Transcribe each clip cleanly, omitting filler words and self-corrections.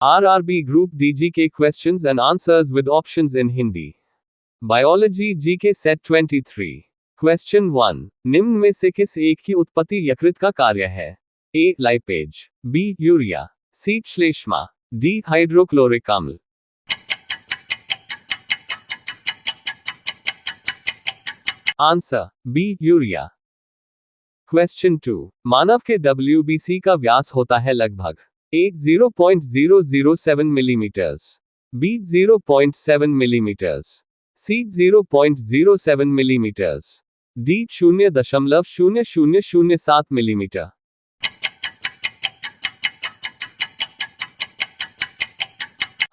RRB Group DGK questions and answers with options in Hindi. Biology GK Set 23. Question 1. निम्न में से किस एक की उत्पत्ति यकृत का कार्य है? A. Lipase, B. Urea, C. श्लेष्मा, D. हाइड्रोक्लोरिक अम्ल. Answer B. यूरिया. क्वेश्चन 2. मानव के WBC का व्यास होता है लगभग A. 0.007 millimetres, B. 0.7 millimetres, C. 0.07 millimetres, D. 0.0007 millimetre.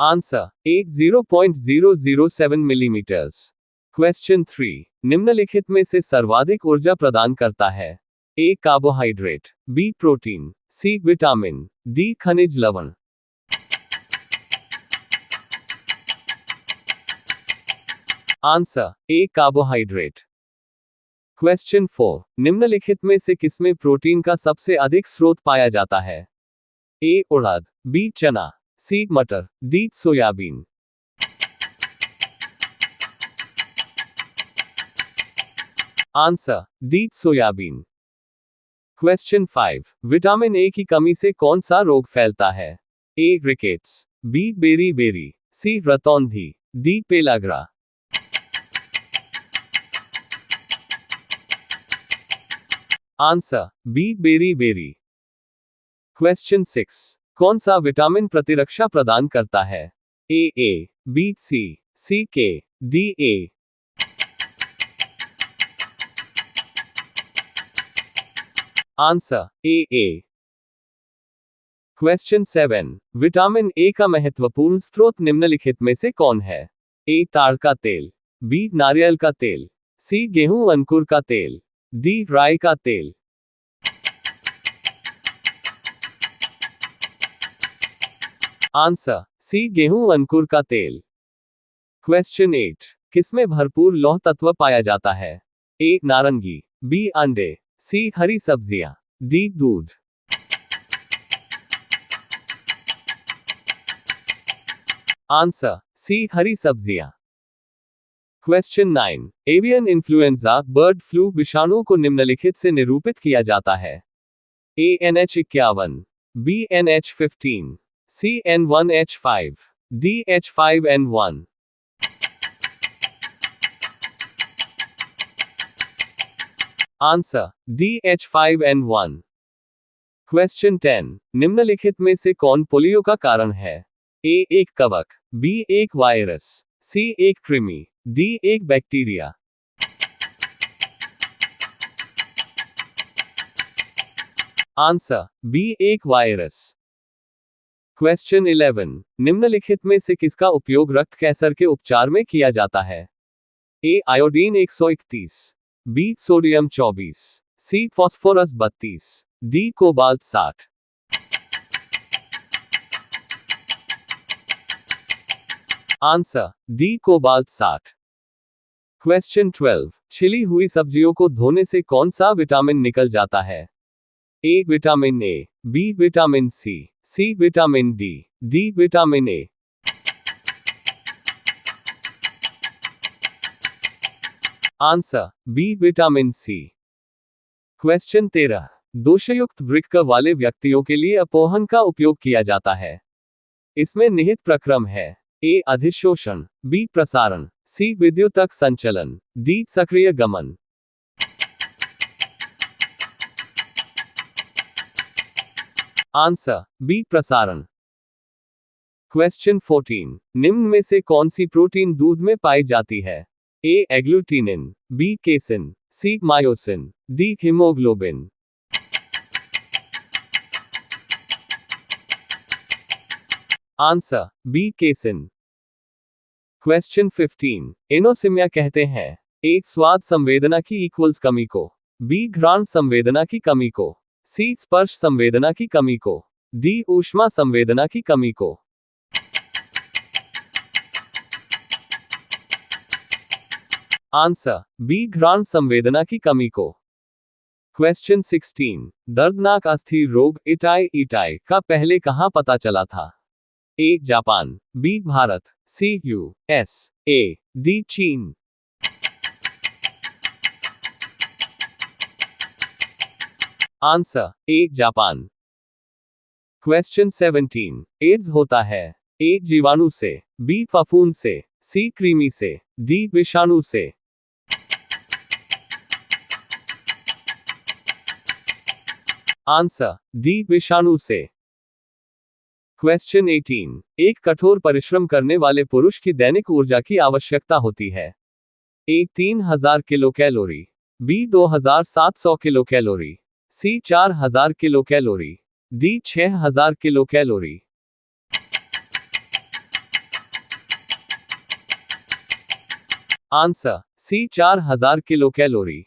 Answer A. 0.007 millimetres. Question 3. निम्नलिखित में से सर्वाधिक ऊर्जा प्रदान करता है? A. Carbohydrate, B. Protein, C. Vitamin, D. खनिज लवण. Answer A. कार्बोहाइड्रेट. क्वेश्चन 4. निम्नलिखित में से किसमें प्रोटीन का सबसे अधिक स्रोत पाया जाता है? A. उड़द, B. चना, C. मटर, D. Soybean. Answer D. Soybean. Question 5. Vitamin A की कमी से कौन सा रोग फैलता है? A. Rickets, B. Beriberi, C. रतौंधी, D. Pellagra. Answer B. Beriberi. Question 6. कौन सा विटामिन प्रतिरक्षा प्रदान करता है? A. B. C. K. D. A. Answer A. Question 7. Vitamin A का महत्वपूर्ण स्रोत निम्नलिखित में से कौन है? A. ताड़ का तेल, B. नारियल का तेल, C. गेहूं अंकुर का तेल, D. राई का तेल. Answer C. गेहूं अंकुर का तेल. क्वेश्चन 8. किसमें भरपूर लौह तत्व पाया जाता है? A. नारंगी, B. अंडे, C. हरी सब्जियां, D. दूध. Answer C. हरी सब्जियां. Question 9. Avian influenza bird flu विषाणु को निम्नलिखित से निरूपित किया जाता है? A. NH51, B. NH15, C. N1H5, D. H5N1. Answer D. H5N1. Question 10. निम्नलिखित में से कौन पोलियो का कारण है? A. एक कवक, B. एक वायरस, C. एक कृमि, D. एक बैक्टीरिया. Answer B. एक वायरस. क्वेश्चन 11. निम्नलिखित में से किसका उपयोग रक्त कैंसर के उपचार में किया जाता है? A. Iodine 131, B. Sodium 24, C. Phosphorus 32, D. Cobalt 60. Answer D. Cobalt 60. Question 12. छिली हुई सब्जियों को धोने से कौन सा विटामिन निकल जाता है? A. Vitamin A, B. Vitamin C, C. Vitamin D, D. Vitamin A. Answer B. Vitamin C. Question 13. दोषयुक्त वृक्क वाले व्यक्तियों के लिए अपोहन का उपयोग किया जाता है. इसमें निहित प्रक्रम है? A. अधिशोषण, B. प्रसारण, C. विद्युतक संचलन, D. सक्रिय गमन. Answer B. प्रसारण. क्वेश्चन 14. निम्न में से कौन सी प्रोटीन दूध में पाई जाती है? A. Agglutinin, B. Casein, C. Myosin, D. Haemoglobin. Answer B. Casein. Question 15. एनोसिमिया कहते हैं? A. स्वाद संवेदना की इक्वल्स कमी को, B. घ्राण संवेदना की कमी को, C. स्पर्श संवेदना की कमी को, D. ऊष्मा संवेदना की कमी को. Answer B. घ्राण संवेदना की कमी को. क्वेश्चन 16. दर्दनाक अस्थिर रोग इटाई का पहले कहां पता चला था? A Japan, B Bharat, C US, ए डी चीन। Answer A Japan. Question 17। AIDS होता है ए जीवाणु से, बी फफूंद से, सी कृमि से, डी विषाणु से। आंसर डी विषाणु से। क्वेश्चन 18। एक कठोर परिश्रम करने वाले पुरुष की दैनिक ऊर्जा की आवश्यकता होती है A 3000 kilo calorie, B 2700 kilo calorie, C 4000 kilo calorie, D 6000 kilo calorie. Answer C 4000 kilo calorie.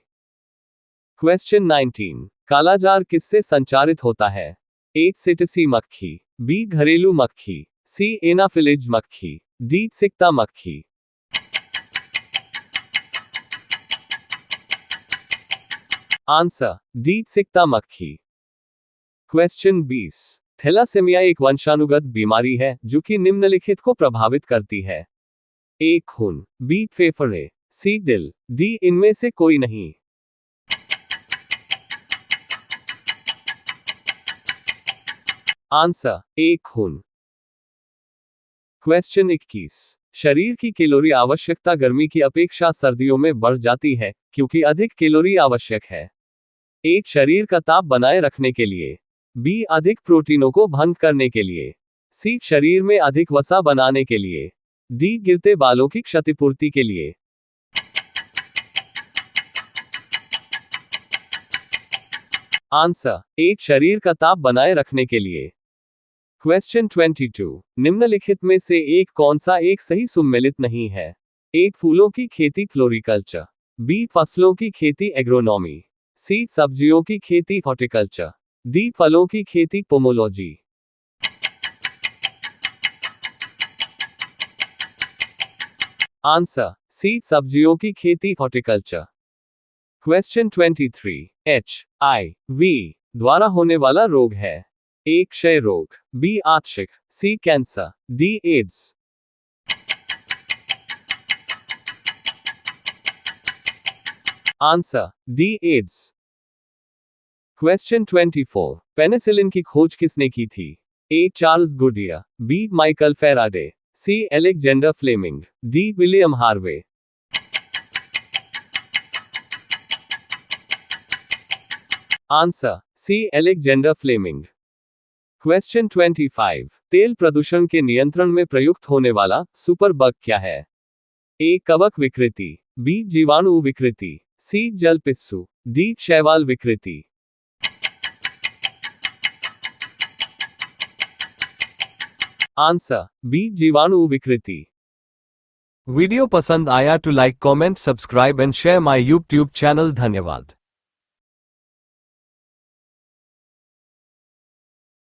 Question 19। कालाजार किससे संचारित होता है ए सिटसी मक्खी, बी घरेलू मक्खी, सी एनाफिलिज मक्खी, डी सिकता मक्खी। आंसर डी सिकता मक्खी। क्वेश्चन 20। थैलासेमिया एक वंशानुगत बीमारी है जो कि निम्नलिखित को प्रभावित करती है ए खून, बी फेफड़े, सी दिल, डी इनमें से कोई नहीं। आंसर ए खून। क्वेश्चन 21। शरीर की कैलोरी आवश्यकता गर्मी की अपेक्षा सर्दियों में बढ़ जाती है क्योंकि अधिक कैलोरी आवश्यक है ए शरीर का ताप बनाए रखने के लिए, बी अधिक प्रोटीनों को भंग करने के लिए, सी शरीर में अधिक वसा बनाने के लिए, डी गिरते बालों की क्षतिपूर्ति के लिए। आंसर ए शरीर का ताप बनाए रखने के लिए। क्वेश्चन 22। निम्नलिखित में से एक कौन सा एक सही सुमेलित नहीं है ए फूलों की खेती फ्लोरिकल्चर, बी फसलों की खेती एग्रोनॉमी, सी सब्जियों की खेती हॉर्टिकल्चर, डी फलों की खेती पोमोलॉजी। आंसर सी सब्जियों की खेती हॉर्टिकल्चर। क्वेश्चन 23। HIV द्वारा होने वाला रोग है ए क्षय रोग, बी आंशिक, C cancer, D AIDS. Answer D AIDS. Question 24। Penicillin की खोज किसने की थी A Charles Goodyear, B Michael Faraday, C Alexander Fleming, D William Harvey. Answer C Alexander Fleming. Question 25। तेल प्रदूषण के नियंत्रण में प्रयुक्त होने वाला सुपर बग क्या है ए कवक विकृति, बी जीवाणु विकृति, सी जल पिस्सू, डी शैवाल विकृति। आंसर बी जीवाणु विकृति। वीडियो पसंद आया तो like comment subscribe and share my YouTube channel. धन्यवाद।